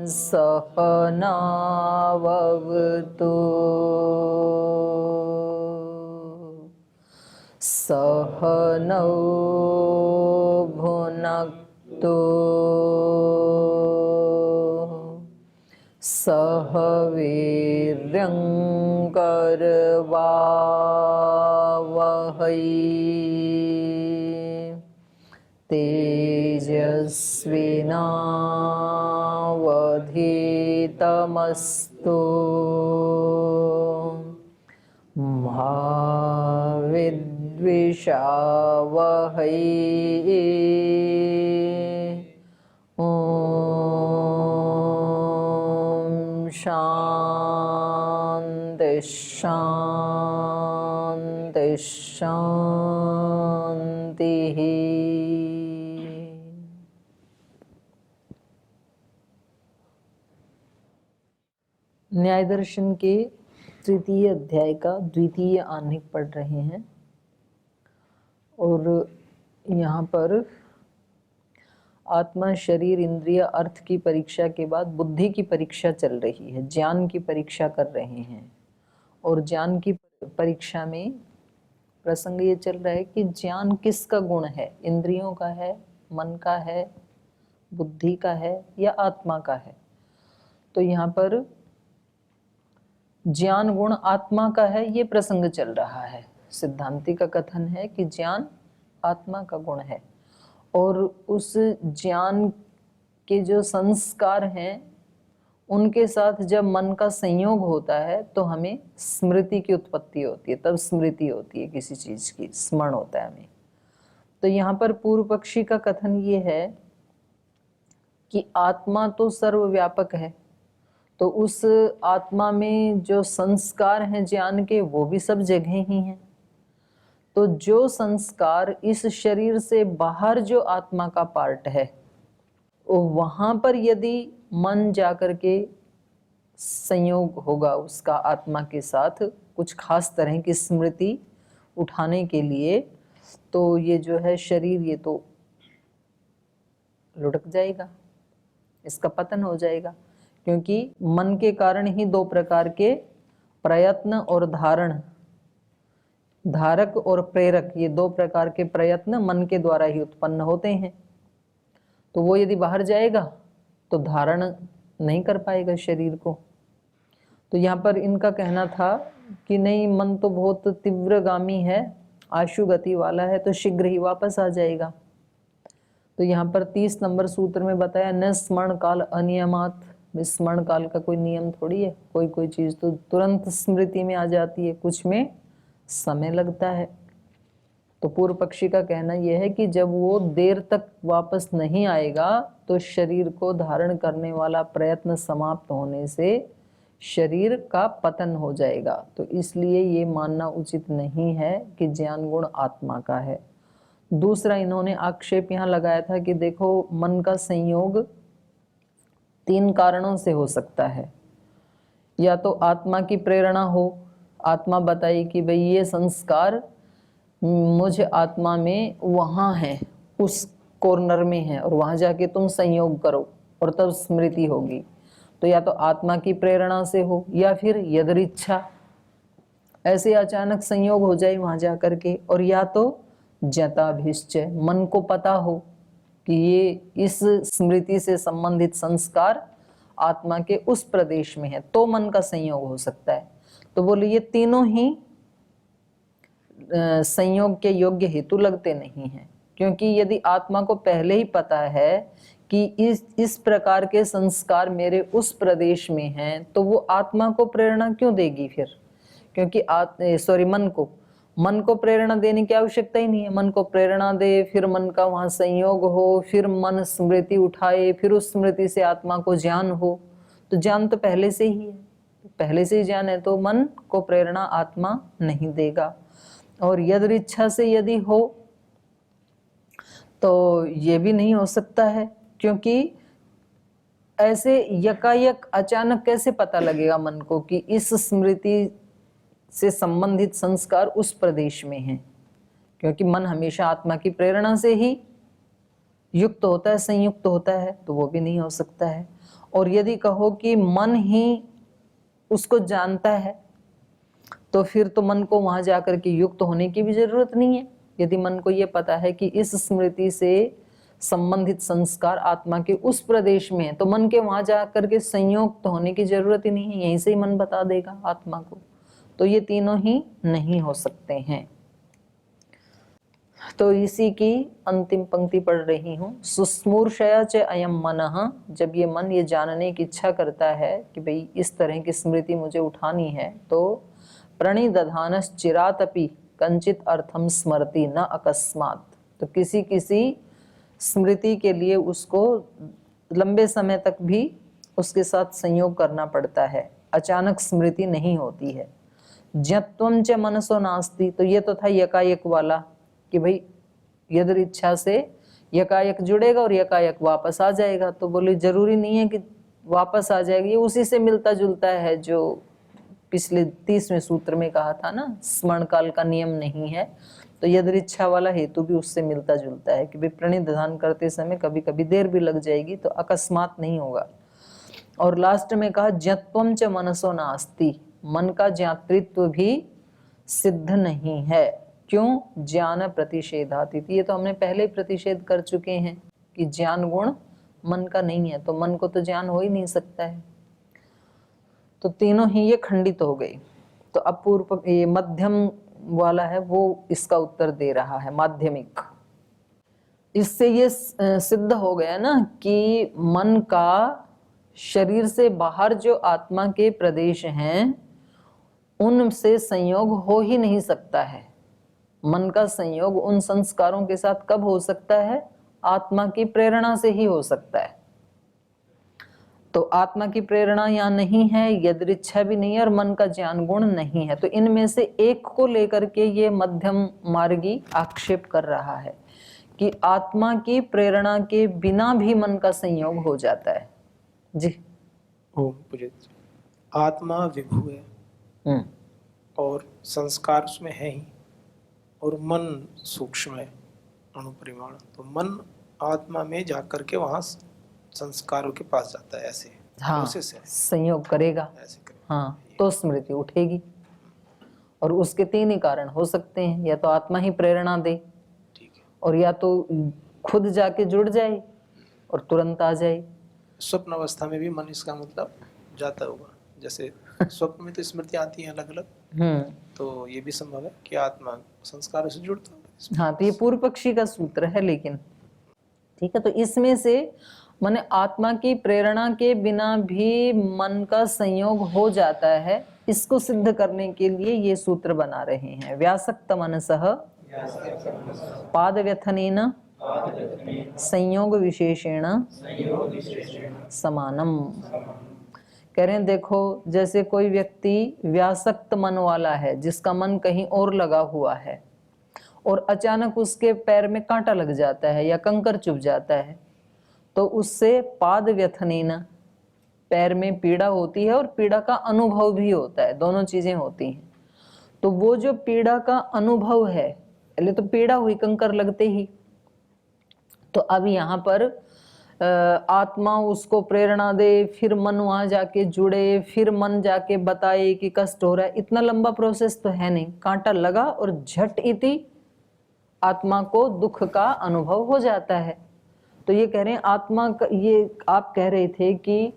सहनाववतु सहनौ भुनक्तु सह वीर्यं करवावहै तेजस्विनावधीतमस्तु मा विद्विषावहै। ॐ शान्ति शान्ति शान्तिः। न्याय दर्शन के तृतीय अध्याय का द्वितीय आह्निक पढ़ रहे हैं और यहाँ पर आत्मा शरीर इंद्रिय अर्थ की परीक्षा के बाद बुद्धि की परीक्षा चल रही है, ज्ञान की परीक्षा कर रहे हैं। और ज्ञान की परीक्षा में प्रसंग ये चल रहा है कि ज्ञान किसका गुण है, इंद्रियों का है, मन का है, बुद्धि का है या आत्मा का है। तो यहाँ पर ज्ञान गुण आत्मा का है, ये प्रसंग चल रहा है। सिद्धांति का कथन है कि ज्ञान आत्मा का गुण है और उस ज्ञान के जो संस्कार हैं उनके साथ जब मन का संयोग होता है तो हमें स्मृति की उत्पत्ति होती है, तब स्मृति होती है, किसी चीज की स्मरण होता है हमें। तो यहाँ पर पूर्व पक्षी का कथन ये है कि आत्मा तो सर्वव्यापक है, तो उस आत्मा में जो संस्कार हैं ज्ञान के वो भी सब जगह ही हैं। तो जो संस्कार इस शरीर से बाहर जो आत्मा का पार्ट है वहां पर यदि मन जाकर के संयोग होगा उसका आत्मा के साथ कुछ खास तरह की स्मृति उठाने के लिए, तो ये जो है शरीर ये तो लुढ़क जाएगा, इसका पतन हो जाएगा। क्योंकि मन के कारण ही दो प्रकार के प्रयत्न और धारण, धारक और प्रेरक, ये दो प्रकार के प्रयत्न मन के द्वारा ही उत्पन्न होते हैं। तो वो यदि बाहर जाएगा तो धारण नहीं कर पाएगा शरीर को। तो यहाँ पर इनका कहना था कि नहीं, मन तो बहुत तीव्रगामी है, आशु गति वाला है, तो शीघ्र ही वापस आ जाएगा। तो यहाँ पर 30 नंबर सूत्र में बताया न स्मरण काल अनियमात। स्मरण काल का कोई नियम थोड़ी है, कोई कोई चीज तो तुरंत स्मृति में आ जाती है, कुछ में समय लगता है। तो पूर्व पक्षी का कहना यह है कि जब वो देर तक वापस नहीं आएगा तो शरीर को धारण करने वाला प्रयत्न समाप्त होने से शरीर का पतन हो जाएगा। तो इसलिए ये मानना उचित नहीं है कि ज्ञान गुण आत्मा का है। दूसरा इन्होंने आक्षेप यहाँ लगाया था कि देखो मन का संयोग 3 कारणों से हो सकता है। या तो आत्मा की प्रेरणा हो, आत्मा बताई कि भाई ये संस्कार मुझ आत्मा में वहाँ है, उस कॉर्नर में है और वहाँ जाके तुम संयोग करो और तब स्मृति होगी। तो या तो आत्मा की प्रेरणा से हो या फिर यदृच्छा, ऐसे अचानक संयोग हो जाए वहाँ जा करके। और या तो ज्ञाताभिश्चय, मन को पता हो कि ये इस स्मृति से संबंधित संस्कार आत्मा के उस प्रदेश में है, तो मन का संयोग हो सकता है। तो बोले ये तीनों ही संयोग के योग्य हेतु लगते नहीं हैं, क्योंकि यदि आत्मा को पहले ही पता है कि इस प्रकार के संस्कार मेरे उस प्रदेश में हैं, तो वो आत्मा को प्रेरणा क्यों देगी फिर? क्योंकि मन को प्रेरणा देने की आवश्यकता ही नहीं है। मन को प्रेरणा दे, फिर मन का वहां संयोग हो, फिर मन स्मृति उठाए, फिर उस स्मृति से आत्मा को ज्ञान हो, तो ज्ञान तो पहले से ही है, पहले से ही ज्ञान है, तो मन को प्रेरणा आत्मा नहीं देगा। और यदृच्छा से यदि हो तो ये भी नहीं हो सकता है, क्योंकि ऐसे यकायक अचानक कैसे पता लगेगा मन को कि इस स्मृति से संबंधित संस्कार उस प्रदेश में है? क्योंकि मन हमेशा आत्मा की प्रेरणा से ही युक्त होता है, संयुक्त होता है, तो वो भी नहीं हो सकता है। और यदि कहो कि मन ही उसको जानता है, तो फिर तो मन को वहां जाकर के युक्त होने की भी जरूरत नहीं है। यदि मन को ये पता है कि इस स्मृति से संबंधित संस्कार आत्मा के उस प्रदेश में है, तो मन के वहां जाकर के संयोग होने की जरूरत ही नहीं है, यहीं से ही मन बता देगा आत्मा को। तो ये तीनों ही नहीं हो सकते हैं। तो इसी की अंतिम पंक्ति पढ़ रही हूं। सुस्मूर्षया च अयम मनः, जब ये मन ये जानने की इच्छा करता है कि भाई इस तरह की स्मृति मुझे उठानी है, तो प्रणिदधानश् चिरातपि कंचित अर्थम स्मरति न अकस्मात। तो किसी किसी स्मृति के लिए उसको लंबे समय तक भी उसके साथ संयोग करना पड़ता है, अचानक स्मृति नहीं होती है। ज्ञत्वं च मनसो नास्ति, तो ये तो था यकायक वाला कि भाई यदृच्छा से यकायक जुड़ेगा और यकायक वापस आ जाएगा। तो बोले जरूरी नहीं है कि वापस आ जाएगा, ये उसी से मिलता जुलता है जो पिछले 30वें सूत्र में कहा था ना, स्मरण काल का नियम नहीं है। तो यदृच्छा वाला हेतु भी उससे मिलता जुलता है कि भाई प्रणिधान करते समय कभी कभी देर भी लग जाएगी, तो अकस्मात नहीं होगा। और लास्ट में कहा ज्ञत्वं च मनसो नास्ति, मन का ज्ञातृत्व भी सिद्ध नहीं है। क्यों? ज्ञान प्रतिषेधाति, ये तो हमने पहले ही प्रतिषेध कर चुके हैं कि ज्ञान गुण मन का नहीं है, तो मन को तो ज्ञान हो ही नहीं सकता है। तो तीनों ही ये खंडित हो गई। तो अब पूर्व ये मध्यम वाला है वो इसका उत्तर दे रहा है, माध्यमिक। इससे ये सिद्ध हो गया ना कि मन का शरीर से बाहर जो आत्मा के प्रदेश हैं उनसे संयोग हो ही नहीं सकता है। मन का संयोग उन संस्कारों के साथ कब हो सकता है? आत्मा की प्रेरणा से ही हो सकता है। तो आत्मा की प्रेरणा यहाँ नहीं है, यदृच्छा भी नहीं है और मन का ज्ञान गुण नहीं है। तो इनमें से एक को लेकर के ये मध्यम मार्गी आक्षेप कर रहा है कि आत्मा की प्रेरणा के बिना भी मन का संयोग हो जाता है। जी ओम पूजित। आत्मा विभु है और संस्कार उसमें है ही, और मन सूक्ष्म है, अणुपरिमाण। तो मन आत्मा में जाकर के वहां संस्कारों के पास जाता है, ऐसे हाँ संयोग करेगा, ऐसे हाँ तो स्मृति उठेगी। और उसके तीन ही कारण हो सकते हैं, या तो आत्मा ही प्रेरणा दे, ठीक है, और या तो खुद जाके जुड़ जाए और तुरंत आ जाए। स्वप्न अवस्था में भी मन इसका मतलब जाता होगा, जैसे स्वप्न में तो स्मृति आती है अलग अलग, तो ये भी संभव है कि आत्मा संस्कारों से जुड़ता होगा। हाँ तो ये पूर्व पक्षी का सूत्र है, लेकिन ठीक है। तो इसमें से माने आत्मा की प्रेरणा के बिना भी मन का संयोग हो जाता है, इसको सिद्ध करने के लिए ये सूत्र बना रहे हैं। व्यासक्त मनसः पादव्यथनेन संयोग विशेषेण समानम। कह रहे हैं देखो, जैसे कोई व्यक्ति व्यासक्त मन वाला है जिसका मन कहीं और लगा हुआ है और अचानक उसके पैर में कांटा लग जाता है या कंकर चुभ जाता है, तो उससे पाद व्यथनेन पैर में पीड़ा होती है और पीड़ा का अनुभव भी होता है, दोनों चीजें होती हैं। तो वो जो पीड़ा का अनुभव है, पहले तो पीड़ा हुई कंकर लगते ही, तो अब यहाँ पर आत्मा उसको प्रेरणा दे, फिर मन वहां जाके जुड़े, फिर मन जाके बताए कि कष्ट हो रहा है, इतना लंबा प्रोसेस तो है नहीं। कांटा लगा और झट इति आत्मा को दुख का अनुभव हो जाता है। तो ये कह रहे हैं आत्मा का, ये आप कह रहे थे कि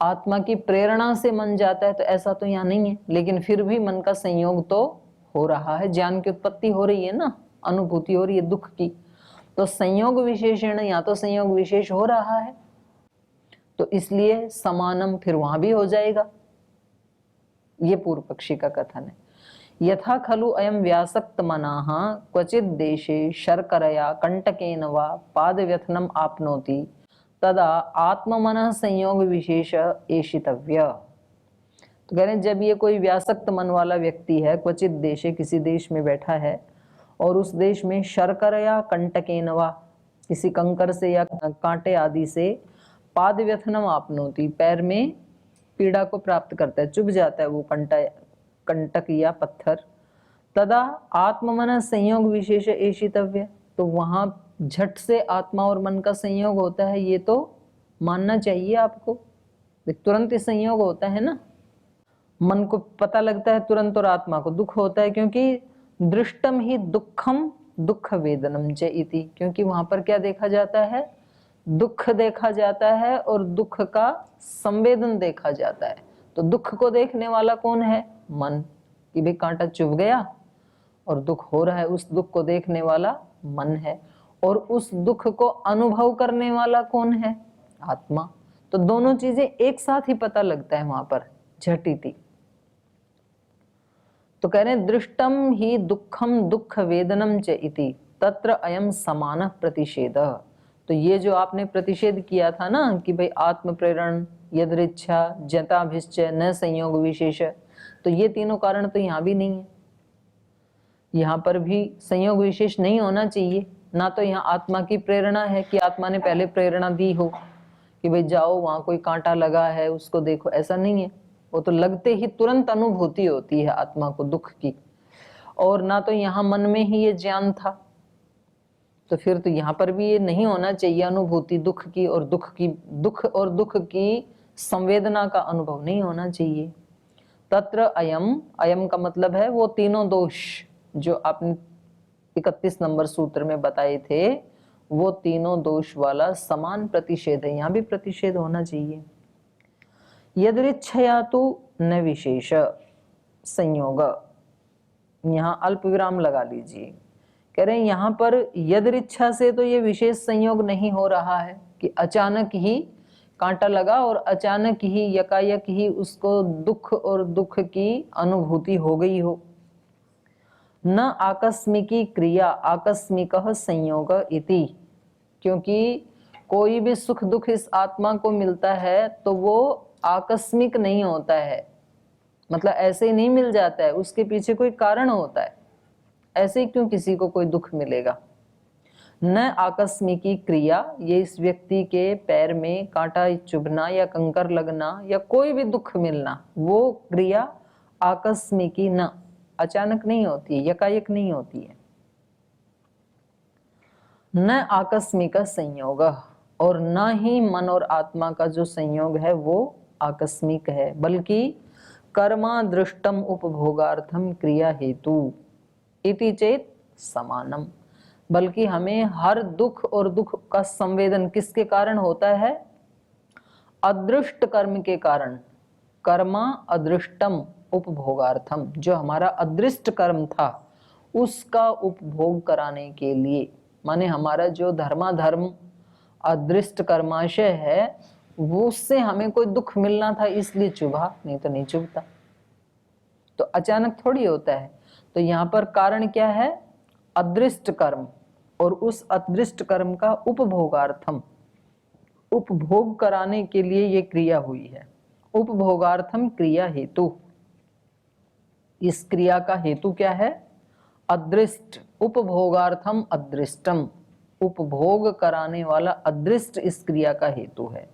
आत्मा की प्रेरणा से मन जाता है, तो ऐसा तो यहाँ नहीं है, लेकिन फिर भी मन का संयोग तो हो रहा है, ज्ञान की उत्पत्ति हो रही है ना, अनुभूति हो रही है दुख की, तो संयोग विशेषण या तो संयोग विशेष हो रहा है, तो इसलिए समानम फिर वहां भी हो जाएगा। ये पूर्व पक्षी का कथन है। यथा खलु अयम व्यासक्त मनाः क्वचित देशे शर्करया कंटकेन वा पादव्यथनम आपनोति तदा आत्ममनः संयोग विशेष एषितव्य। तो कह रहे हैं जब ये कोई व्यासक्त मन वाला व्यक्ति है, क्वचित देशे किसी देश में बैठा है और उस देश में शर्करया कंटकेन वा किसी कंकर से या कांटे आदि से पादव्यथनम आपनोति पैर में पीड़ा को प्राप्त करता है, चुभ जाता है वो कंटक या पत्थर, तदा आत्ममन संयोग विशेष एषितव्य, तो वहां झट से आत्मा और मन का संयोग होता है, ये तो मानना चाहिए आपको। तुरंत ही संयोग होता है ना, मन को पता लगता है तुरंत और आत्मा को दुख होता है, क्योंकि दृष्टम ही दुखम दुख वेदनम च इति, क्योंकि वहां पर क्या देखा जाता है, दुख देखा जाता है और दुख का संवेदन देखा जाता है। तो दुख को देखने वाला कौन है, मन, कि भाई कांटा चुभ गया और दुख हो रहा है, उस दुख को देखने वाला मन है। और उस दुख को अनुभव करने वाला कौन है, आत्मा। तो दोनों चीजें एक साथ ही पता लगता है वहां पर, झटिति। तो कह रहे हैं दृष्टम ही दुखम दुख वेदनम च इति तत्र अयम समान प्रतिषेध। तो ये जो आपने प्रतिषेध किया था ना कि भाई आत्म प्रेरण यदृच्छा जताभिश्चय न संयोग विशेष, तो ये तीनों कारण तो यहाँ भी नहीं है। यहाँ पर भी संयोग विशेष नहीं होना चाहिए, ना तो यहाँ आत्मा की प्रेरणा है कि आत्मा ने पहले प्रेरणा दी हो कि भाई जाओ वहां कोई कांटा लगा है उसको देखो, ऐसा नहीं है। वो तो लगते ही तुरंत अनुभूति होती है आत्मा को दुख की। और ना तो यहाँ मन में ही ये ज्ञान था, तो फिर तो यहाँ पर भी ये नहीं होना चाहिए अनुभूति दुख की, और दुख की संवेदना का अनुभव नहीं होना चाहिए। तत्र अयम, अयम का मतलब है वो तीनों दोष जो आपने 31 नंबर सूत्र में बताए थे, वो तीनों दोष वाला समान प्रतिषेध है, यहाँ भी प्रतिषेध होना चाहिए। यदृच्छया तो न विशेष संयोग, यहाँ अल्प विराम लगा लीजिए। कह रहे हैं यहाँ पर यदृच्छा से तो ये विशेष संयोग नहीं हो रहा है कि अचानक ही कांटा लगा और अचानक ही यकायक ही उसको दुख और दुख की अनुभूति हो गई हो। न आकस्मिकी क्रिया आकस्मिक संयोग इति, क्योंकि कोई भी सुख दुख इस आत्मा को मिलता है तो वो आकस्मिक नहीं होता है, मतलब ऐसे ही नहीं मिल जाता है, उसके पीछे कोई कारण होता है। ऐसे ही क्यों किसी को कोई दुख मिलेगा। न आकस्मिकी क्रिया, ये इस व्यक्ति के पैर में कांटा चुभना या कंकर लगना या कोई भी दुख मिलना, वो क्रिया आकस्मिकी न, अचानक नहीं होती है, यकायक नहीं होती है। न आकस्मिक संयोग, और न ही मन और आत्मा का जो संयोग है वो आकस्मिक है, बल्कि कर्मा दृष्टम उपभोगार्थम क्रिया हेतु इति चेत समानम, बल्कि हमें हर दुख और दुख का संवेदन किसके कारण होता है, अदृष्ट कर्म के कारण। कर्मा अदृष्टम उपभोगार्थम, जो हमारा अदृष्ट कर्म था उसका उपभोग कराने के लिए, माने हमारा जो धर्माधर्म अदृष्ट कर्माशय है वो, उससे हमें कोई दुख मिलना था इसलिए चुभा, नहीं तो नहीं चुभता। तो अचानक थोड़ी होता है। तो यहाँ पर कारण क्या है, अदृष्ट कर्म, और उस अदृष्ट कर्म का उपभोगार्थम, उपभोग कराने के लिए ये क्रिया हुई है। उपभोगार्थम क्रिया हेतु, इस क्रिया का हेतु क्या है, अदृष्ट, उपभोगार्थम अदृष्टम, उपभोग कराने वाला अदृष्ट इस क्रिया का हेतु है।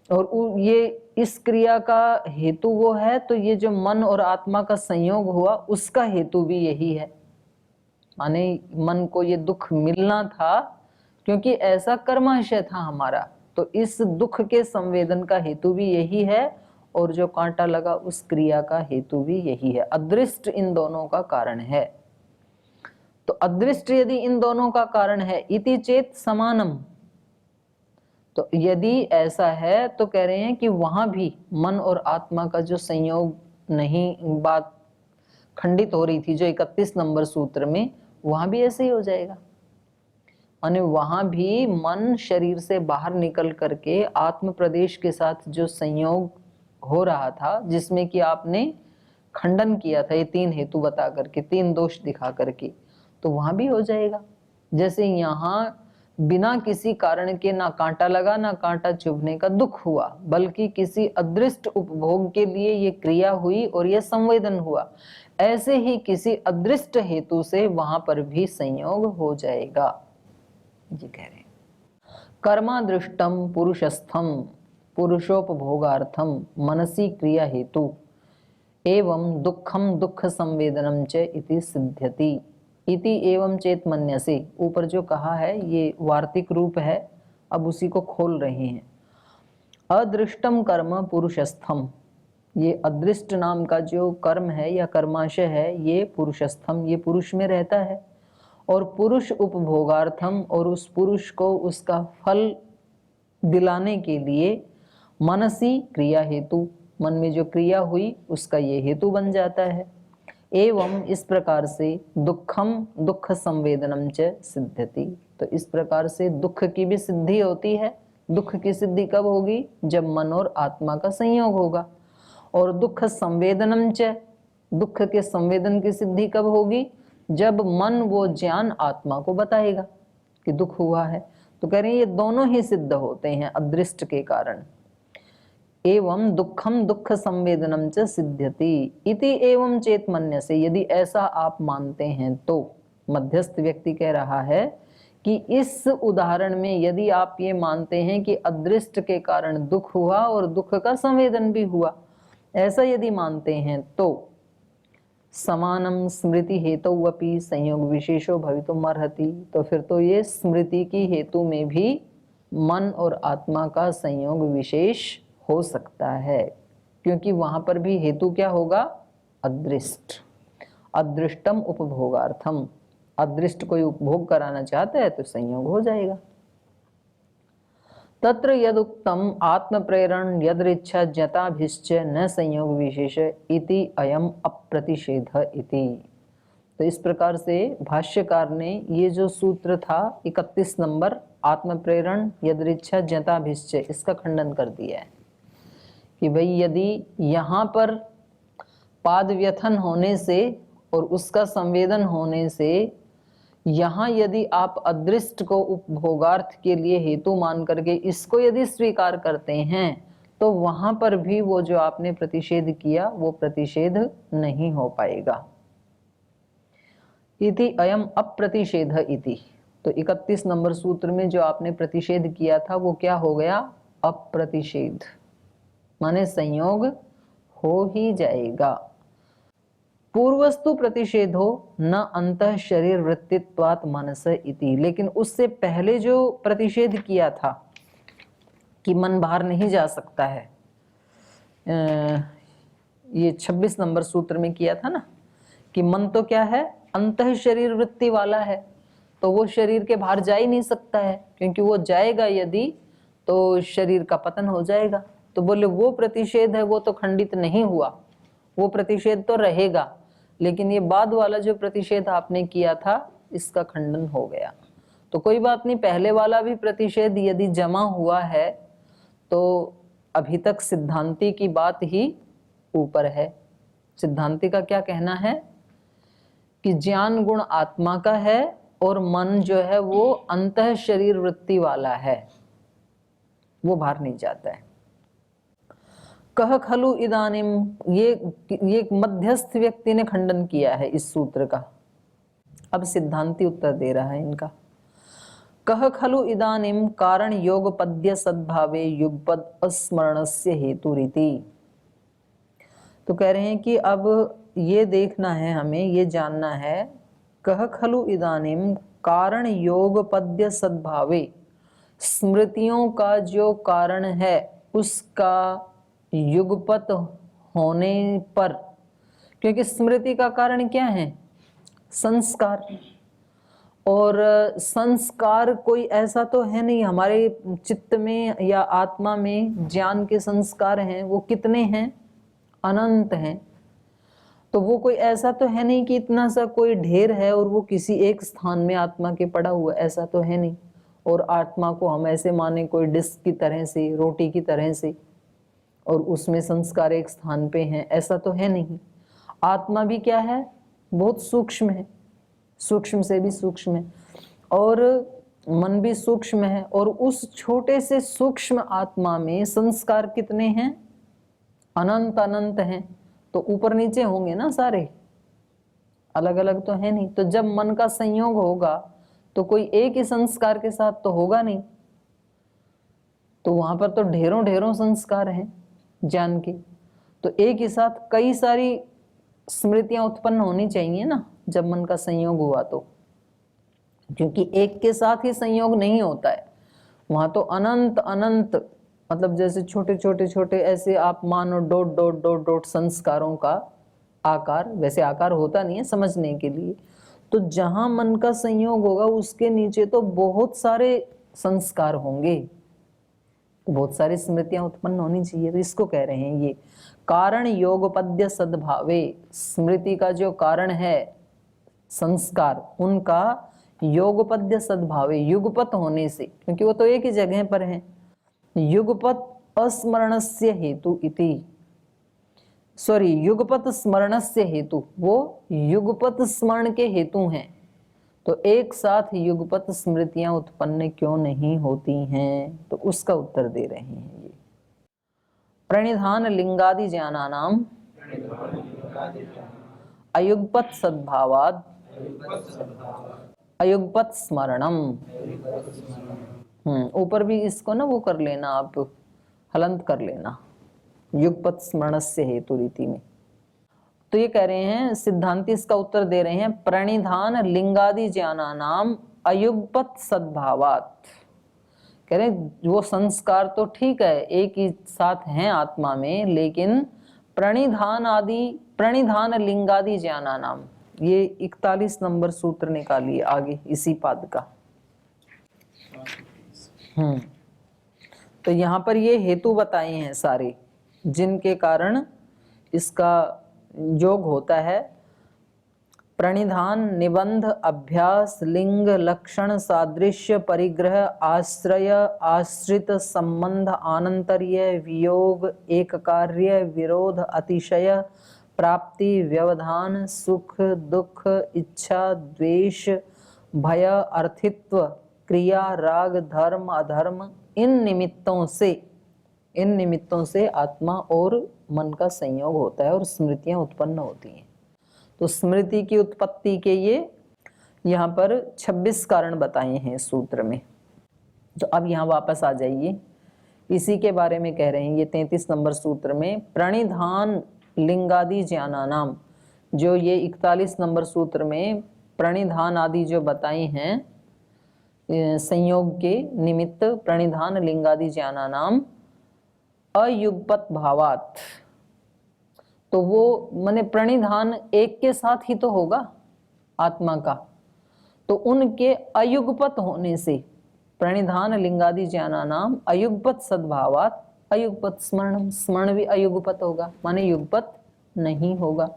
और ये इस क्रिया का हेतु वो है, तो ये जो मन और आत्मा का संयोग हुआ उसका हेतु भी यही है। माने मन को ये दुख मिलना था क्योंकि ऐसा कर्माशय था हमारा, तो इस दुख के संवेदन का हेतु भी यही है, और जो कांटा लगा उस क्रिया का हेतु भी यही है। अदृष्ट इन दोनों का कारण है। तो अदृष्ट यदि इन दोनों का कारण है, इति चेत समानम, तो यदि ऐसा है तो कह रहे हैं कि वहां भी मन और आत्मा का जो संयोग नहीं, बात खंडित हो रही थी जो 31 नंबर सूत्र में, वहां भी ऐसे ही हो जाएगा। माने वहां भी मन शरीर से बाहर निकल करके आत्म प्रदेश के साथ जो संयोग हो रहा था, जिसमें कि आपने खंडन किया था ये तीन हेतु बता करके, तीन दोष दिखा करके, तो वहां भी हो जाएगा। जैसे यहाँ बिना किसी कारण के ना कांटा लगा ना कांटा चुभने का दुख हुआ, बल्कि किसी अदृष्ट उपभोग के लिए ये क्रिया हुई और ये संवेदन हुआ, ऐसे ही किसी अदृष्ट हेतु से वहां पर भी संयोग हो जाएगा। जी कह रहे हैं कर्मादृष्टम पुरुषस्थम पुरुषोपभोगार्थम मनसी क्रिया हेतु एवं दुखम दुख संवेदनम च इति सिद्ध्यति इति एवं चेत मन्यसे। ऊपर जो कहा है ये वार्तिक रूप है, अब उसी को खोल रहे हैं। अदृष्टम कर्म पुरुषस्थम, ये अदृष्ट नाम का जो कर्म है या कर्माशय है ये पुरुषस्थम, ये पुरुष में रहता है। और पुरुष उपभोगार्थम, और उस पुरुष को उसका फल दिलाने के लिए मनसी क्रिया हेतु, मन में जो क्रिया हुई उसका ये हेतु बन जाता है। एवं इस प्रकार से दुखम दुख संवेदनम च सिद्ध्यति, तो इस प्रकार से दुख की भी सिद्धि होती है। दुख की सिद्धि कब होगी? जब मन और आत्मा का संयोग होगा। और दुख संवेदनम च, दुख के संवेदन की सिद्धि कब होगी? जब मन वो ज्ञान आत्मा को बताएगा कि दुख हुआ है। तो कह रहे हैं ये दोनों ही सिद्ध होते हैं अदृष्ट के कारण। एवं दुखम दुख संवेदनम च सिद्ध्यति इति एवं चेत मन्यसे, यदि ऐसा आप मानते हैं तो। मध्यस्थ व्यक्ति कह रहा है कि इस उदाहरण में यदि आप ये मानते हैं कि अदृष्ट के कारण दुख हुआ और दुख का संवेदन भी हुआ, ऐसा यदि मानते हैं तो समानम स्मृति हेतुवपि संयोग विशेषो भवितुमर्हति, तो फिर तो ये स्मृति की हेतु में भी मन और आत्मा का संयोग विशेष हो सकता है, क्योंकि वहां पर भी हेतु क्या होगा? अदृष्ट। अदृष्टम उपभोगार्थम, अदृष्ट कोई उपभोग कराना चाहता है तो संयोग हो जाएगा। तत्र यदुक्तम आत्म प्रेरण यदृच्छा ज्ञताभिश्च न संयोग विशेष इति अयम अप्रतिषेध इति। तो इस प्रकार से भाष्यकार ने ये जो सूत्र था 31 नंबर, आत्म प्रेरण यदृच्छा ज्ञताभिश्च, इसका खंडन कर दिया है कि भाई यदि यहाँ पर पाद व्यथन होने से और उसका संवेदन होने से यहाँ यदि आप अदृष्ट को उपभोगार्थ के लिए हेतु मान करके इसको यदि स्वीकार करते हैं तो वहां पर भी वो जो आपने प्रतिषेध किया वो प्रतिषेध नहीं हो पाएगा। इति अयम अप्रतिषेध इति, तो 31 नंबर सूत्र में जो आपने प्रतिषेध किया था वो क्या हो गया? अप्रतिषेध, माने संयोग हो ही जाएगा। पूर्वस्तु प्रतिषेधो न अंतः शरीर वृत्तित्वात् मनस इति, लेकिन उससे पहले जो प्रतिषेध किया था कि मन बाहर नहीं जा सकता है, ये 26 नंबर सूत्र में किया था ना कि मन तो क्या है? अंतः शरीर वृत्ति वाला है, तो वो शरीर के बाहर जा ही नहीं सकता है, क्योंकि वो जाएगा यदि तो शरीर का पतन हो जाएगा। तो बोले वो प्रतिषेध है वो तो खंडित नहीं हुआ, वो प्रतिषेध तो रहेगा, लेकिन ये बाद वाला जो प्रतिषेध आपने किया था इसका खंडन हो गया। तो कोई बात नहीं, पहले वाला भी प्रतिषेध यदि जमा हुआ है तो अभी तक सिद्धांती की बात ही ऊपर है। सिद्धांती का क्या कहना है कि ज्ञान गुण आत्मा का है और मन जो है वो अंतः शरीर वृत्ति वाला है, वो बाहर नहीं जाता है। कह खलु इदानिम, ये मध्यस्थ व्यक्ति ने खंडन किया है इस सूत्र का। अब सिद्धांती उत्तर दे रहा है इनका। कह खलु इदानिम कारण योग पद्य सद्भावे युगपद अस्मरणस्य हेतुरीति। तो कह रहे हैं कि अब ये देखना है, हमें ये जानना है, कह खलु इदानिम कारण योग पद्य सद्भावे, स्मृतियों का जो कारण है उसका युगपत होने पर, क्योंकि स्मृति का कारण क्या है? संस्कार। और संस्कार कोई ऐसा तो है नहीं, हमारे चित्त में या आत्मा में ज्ञान के संस्कार हैं, वो कितने हैं? अनंत हैं। तो वो कोई ऐसा तो है नहीं कि इतना सा कोई ढेर है और वो किसी एक स्थान में आत्मा के पड़ा हुआ, ऐसा तो है नहीं। और आत्मा को हम ऐसे माने कोई डिस्क की तरह से, रोटी की तरह से, और उसमें संस्कार एक स्थान पे हैं, ऐसा तो है नहीं। आत्मा भी क्या है? बहुत सूक्ष्म है, सूक्ष्म से भी सूक्ष्म है, और मन भी सूक्ष्म है। और उस छोटे से सूक्ष्म आत्मा में संस्कार कितने हैं? अनंत अनंत हैं। तो ऊपर नीचे होंगे ना सारे, अलग अलग तो है नहीं। तो जब मन का संयोग होगा तो कोई एक ही संस्कार के साथ तो होगा नहीं, तो वहां पर तो ढेरों ढेरों संस्कार हैं ज्ञान के। तो एक ही साथ कई सारी स्मृतियां उत्पन्न होनी चाहिए ना जब मन का संयोग हुआ तो, क्योंकि एक के साथ ही संयोग नहीं होता है, वहां तो अनंत अनंत मतलब जैसे छोटे छोटे छोटे ऐसे आप मानो डॉट डॉट डॉट डॉट संस्कारों का आकार, वैसे आकार होता नहीं है समझने के लिए, तो जहां मन का संयोग होगा उसके नीचे तो बहुत सारे संस्कार होंगे, तो बहुत सारी स्मृतियां उत्पन्न होनी चाहिए। तो इसको कह रहे हैं ये कारण योगपद्य सद्भावे, स्मृति का जो कारण है संस्कार उनका योगपद्य सद्भावे, युगपत होने से, क्योंकि वो तो एक ही जगह पर है। युगपत अस्मरणस्य हेतु इति, सॉरी युगपत स्मरणस्य हेतु, वो युगपत स्मरण के हेतु हैं। तो एक साथ युगपत स्मृतियां उत्पन्न क्यों नहीं होती हैं, तो उसका उत्तर दे रहे हैं ये। प्रणिधान लिंगादि ज्ञानानाम अयुगपत सद्भावाद अयुगपत स्मरणम। ऊपर भी इसको ना वो कर लेना, आप हलंत कर लेना, युगपत स्मरणस्य हेतु रीति में। तो ये कह रहे हैं सिद्धांति इसका उत्तर दे रहे हैं प्रणिधान लिंगादि ज्ञानानाम अयुगपत सद्भावात। कह रहे वो संस्कार तो ठीक है एक ही साथ हैं आत्मा में, लेकिन प्रणिधान लिंगादि ज्ञानानाम, ये 41 नंबर सूत्र निकालिए आगे इसी पाद का। तो यहाँ पर ये हेतु बताए हैं सारे जिनके कारण इसका योग होता है। प्रणिधान निबंध अभ्यास लिंग लक्षण सादृश्य परिग्रह आश्रय आश्रित संबंध आनंतर्य वियोग एक कार्य विरोध अतिशय प्राप्ति व्यवधान सुख दुख इच्छा द्वेष भय अर्थित्व क्रिया राग धर्म अधर्म, इन निमित्तों से आत्मा और मन का संयोग होता है और स्मृतियां उत्पन्न होती हैं। तो स्मृति की उत्पत्ति के ये यहाँ पर 26 कारण बताए हैं सूत्र में। तो अब यहाँ वापस आ जाइए, इसी के बारे में कह रहे हैं ये 33 नंबर सूत्र में प्रणिधान लिंगादि ज्ञानानाम, जो ये 41 नंबर सूत्र में प्रणिधान आदि जो बताए हैं संयोग के निमित्त, प्रणिधान लिंगादि ज्ञानानाम अयुगपत भावात, तो वो माने प्रणिधान एक के साथ ही तो होगा आत्मा का, तो उनके अयुगपत होने से प्रणिधान लिंगादि ज्ञानानाम अयुगपत सद्भावात अयुगपत स्मरण, स्मरण भी अयुगपत होगा, माने युगपत नहीं होगा।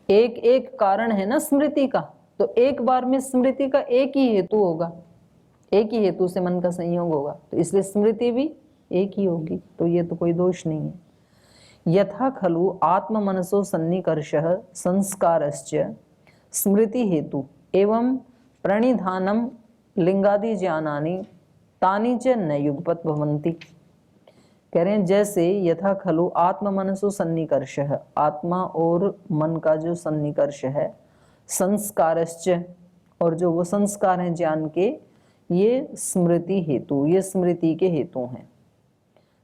एक एक कारण है ना स्मृति का, तो एक बार में स्मृति का एक ही हेतु होगा, एक ही हेतु से मन का संयोग होगा, तो इसलिए स्मृति भी एक ही होगी, तो ये तो कोई दोष नहीं है। यथा खलु आत्म मनसो सन्निकर्षः संस्कारश्च स्मृति हेतु एवं प्रणिधानम लिंगादि ज्ञानानि तानि च न युगपत भवन्ति। कह रहे हैं जैसे यथा खलु आत्म मनसो सन्निकर्षः, आत्मा और मन का जो सन्निकर्ष है, संस्कारश्च, और जो वो संस्कार हैं ज्ञान के, ये स्मृति हेतु, ये स्मृति के हेतु हैं।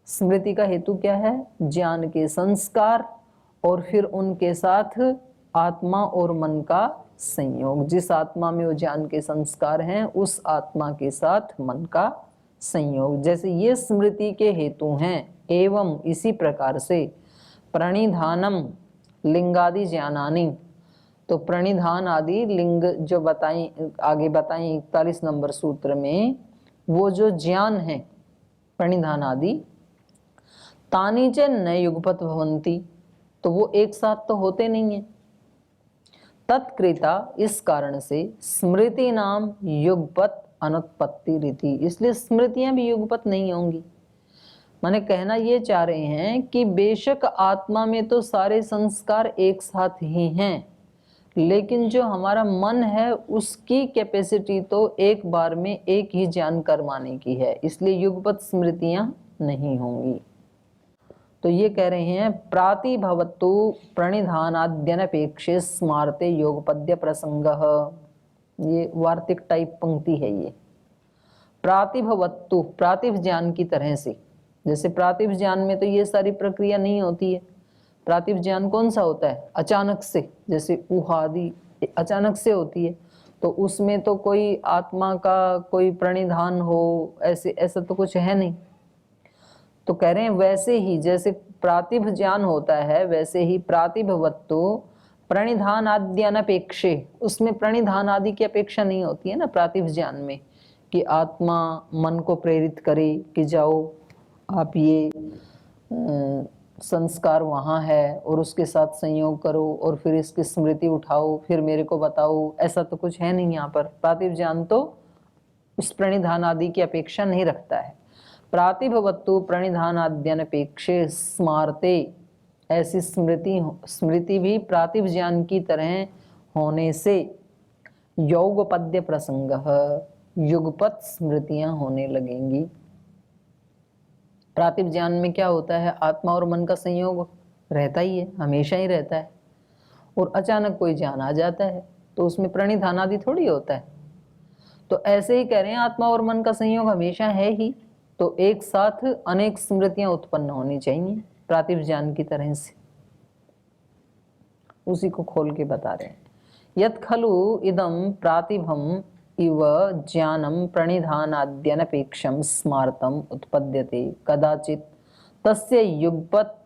स्मृति का हेतु क्या है? ज्ञान के संस्कार और फिर उनके साथ आत्मा और मन का संयोग। जिस आत्मा में वो ज्ञान के संस्कार हैं उस आत्मा के साथ मन का संयोग, जैसे ये स्मृति के हेतु हैं। एवं इसी प्रकार से प्रणिधानम लिंगादि ज्ञानानि, तो प्रणिधान आदि लिंग जो बताएं आगे बताएं 41 नंबर सूत्र में, वो जो ज्ञान है प्रणिधान आदि तानि च न युगपत भवन्ति, तो वो एक साथ तो होते नहीं है। तत्कृता, इस कारण से स्मृति नाम युगपत अनुत्पत्ति रीति, इसलिए स्मृतियां भी युगपत नहीं होंगी। माने कहना ये चाह रहे हैं कि बेशक आत्मा में तो सारे संस्कार एक साथ ही हैं, लेकिन जो हमारा मन है उसकी कैपेसिटी तो एक बार में एक ही ज्ञान करवाने की है, इसलिए युगपत स्मृतियां नहीं होंगी। तो ये कह रहे हैं प्रातिभवतु प्रणिधानाद्यनपेक्षे स्मारते योगपद्य प्रसंगः, ये वार्तिक टाइप पंक्ति है ये। प्रातिभवतु, प्रातिभ ज्ञान की तरह से, जैसे प्रातिभ ज्ञान में तो ये सारी प्रक्रिया नहीं होती है। प्रातिभ ज्ञान कौन सा होता है? अचानक से, जैसे ऊहादि अचानक से होती है, तो उसमें तो कोई आत्मा का कोई प्रणिधान हो ऐसे ऐसा तो कुछ है नहीं। तो कह रहे हैं वैसे ही जैसे प्रातिभ ज्ञान होता है वैसे ही प्रातिभवत्तु प्रणिधान आदि अनपेक्षे, उसमें प्रणिधान आदि की अपेक्षा नहीं होती है ना प्रातिभ ज्ञान में, कि आत्मा मन को प्रेरित करे कि जाओ आप ये संस्कार वहाँ है और उसके साथ संयोग करो और फिर इसकी स्मृति उठाओ फिर मेरे को बताओ, ऐसा तो कुछ है नहीं यहाँ पर। प्रातिभ ज्ञान तो उस प्रणिधान आदि की अपेक्षा नहीं रखता है। प्रातिभवत्तु प्रणिधान आद्यनपेक्षे स्मारते, ऐसी स्मृति भी प्रातिभ ज्ञान की तरह होने से योगपद्य प्रसंग, युगपत स्मृतियां होने लगेंगी। प्रातिभ ज्ञान में क्या होता है, आत्मा और मन का संयोग रहता ही है, हमेशा ही रहता है, और अचानक कोई ज्ञान आ जाता है तो उसमें प्रणिधान आदि थोड़ी होता है। तो ऐसे ही कह रहे हैं आत्मा और मन का संयोग हमेशा है ही, तो एक साथ अनेक स्मृतियां उत्पन्न होनी चाहिए प्रातिभ ज्ञान की तरह से। उसी को खोल के बता रहे हैं। यत् खलु इदं प्रातिभम इव ज्ञानम प्रणिधानाद्यनपेक्षम स्मार्तम उत्पद्यते कदाचित तस्य युगपत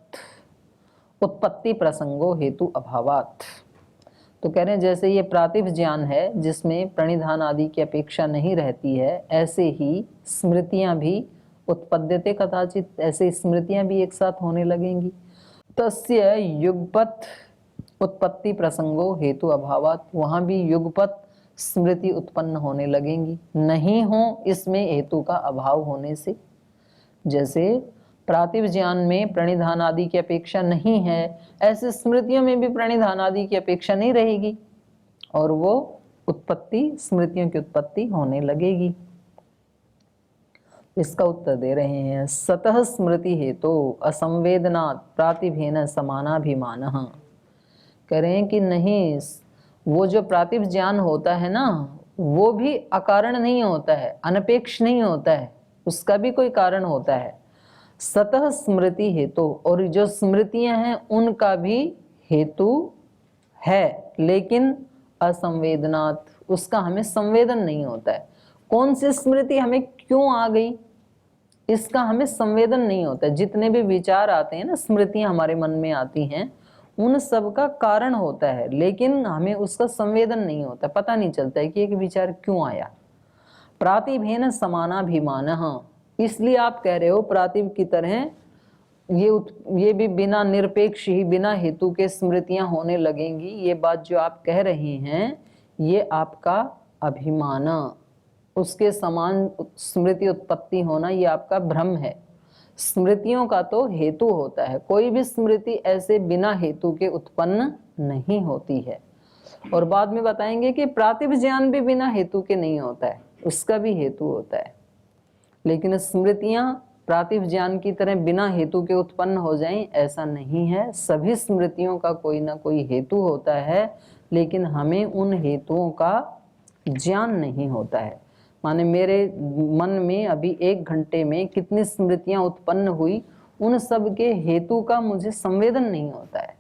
उत्पत्ति प्रसंगो हेतु अभावात्। तो कह रहे हैं जैसे ये प्रातिभ ज्ञान है जिसमें प्रणिधान आदि की अपेक्षा नहीं रहती है, ऐसे ही स्मृतियां भी उत्पद्यते कदाचित, ऐसे स्मृतियां भी एक साथ होने लगेंगी। तस्य युगपत उत्पत्ति प्रसंगो हेतु अभावात्, वहां भी युगपत स्मृति उत्पन्न होने लगेंगी, नहीं हो इसमें हेतु का अभाव होने से। जैसे प्रातिभ ज्ञान में प्रणिधान आदि की अपेक्षा नहीं है, ऐसे स्मृतियों में भी प्रणिधान आदि की अपेक्षा नहीं रहेगी और वो उत्पत्ति, स्मृतियों की उत्पत्ति होने लगेगी। इसका उत्तर दे रहे हैं, सतः स्मृति हेतु असंवेदनात् प्रातिभेन समानाभिमानः। कह रहे हैं कि नहीं, वो जो प्रातिभ ज्ञान होता है ना वो भी अकारण नहीं होता है, अनपेक्ष नहीं होता है, उसका भी कोई कारण होता है। सतः स्मृति हेतु, और जो स्मृतियां हैं उनका भी हेतु है, लेकिन असंवेदनात्, उसका हमें संवेदन नहीं होता है। कौन सी स्मृति हमें क्यों आ गई इसका हमें संवेदन नहीं होता है। जितने भी विचार आते हैं ना, स्मृतियां हमारे मन में आती हैं, उन सब का कारण होता है, लेकिन हमें उसका संवेदन नहीं होता, पता नहीं चलता है कि एक विचार क्यों आया। प्रातिभेन समानाभिमानः, इसलिए आप कह रहे हो प्रातिभ की तरह ये भी बिना निरपेक्ष ही बिना हेतु के स्मृतियां होने लगेंगी। ये बात जो आप कह रहे हैं ये आपका अभिमान, उसके समान स्मृति उत्पत्ति होना ये आपका भ्रम है। स्मृतियों का तो हेतु होता है, कोई भी स्मृति ऐसे बिना हेतु के उत्पन्न नहीं होती है। और बाद में बताएंगे कि प्रातिभ ज्ञान भी बिना हेतु के नहीं होता है, उसका भी हेतु होता है। लेकिन स्मृतियां प्रातिभ ज्ञान की तरह बिना हेतु के उत्पन्न हो जाएं ऐसा नहीं है। सभी स्मृतियों का कोई ना कोई हेतु होता है, लेकिन हमें उन हेतुओं का ज्ञान नहीं होता है। माने मेरे मन में अभी 1 घंटे में कितनी स्मृतियां उत्पन्न हुई, उन सब के हेतु का मुझे संवेदन नहीं होता है।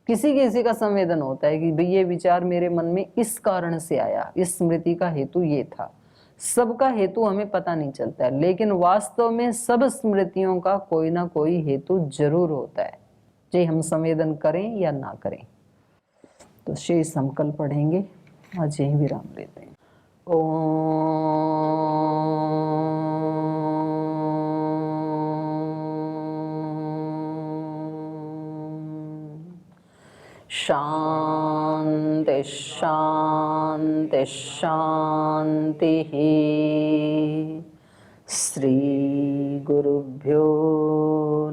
किसी किसी का संवेदन होता है कि भाई ये विचार मेरे मन में इस कारण से आया, इस स्मृति का हेतु ये था। सबका हेतु हमें पता नहीं चलता है, लेकिन वास्तव में सब स्मृतियों का कोई ना कोई हेतु जरूर होता है, चाहे हम संवेदन करें या ना करें। तो शेष हम कल पढ़ेंगे, आज यही विराम लेते हैं। शांति शांति शांति। श्री गुरुभ्यो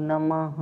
नमः।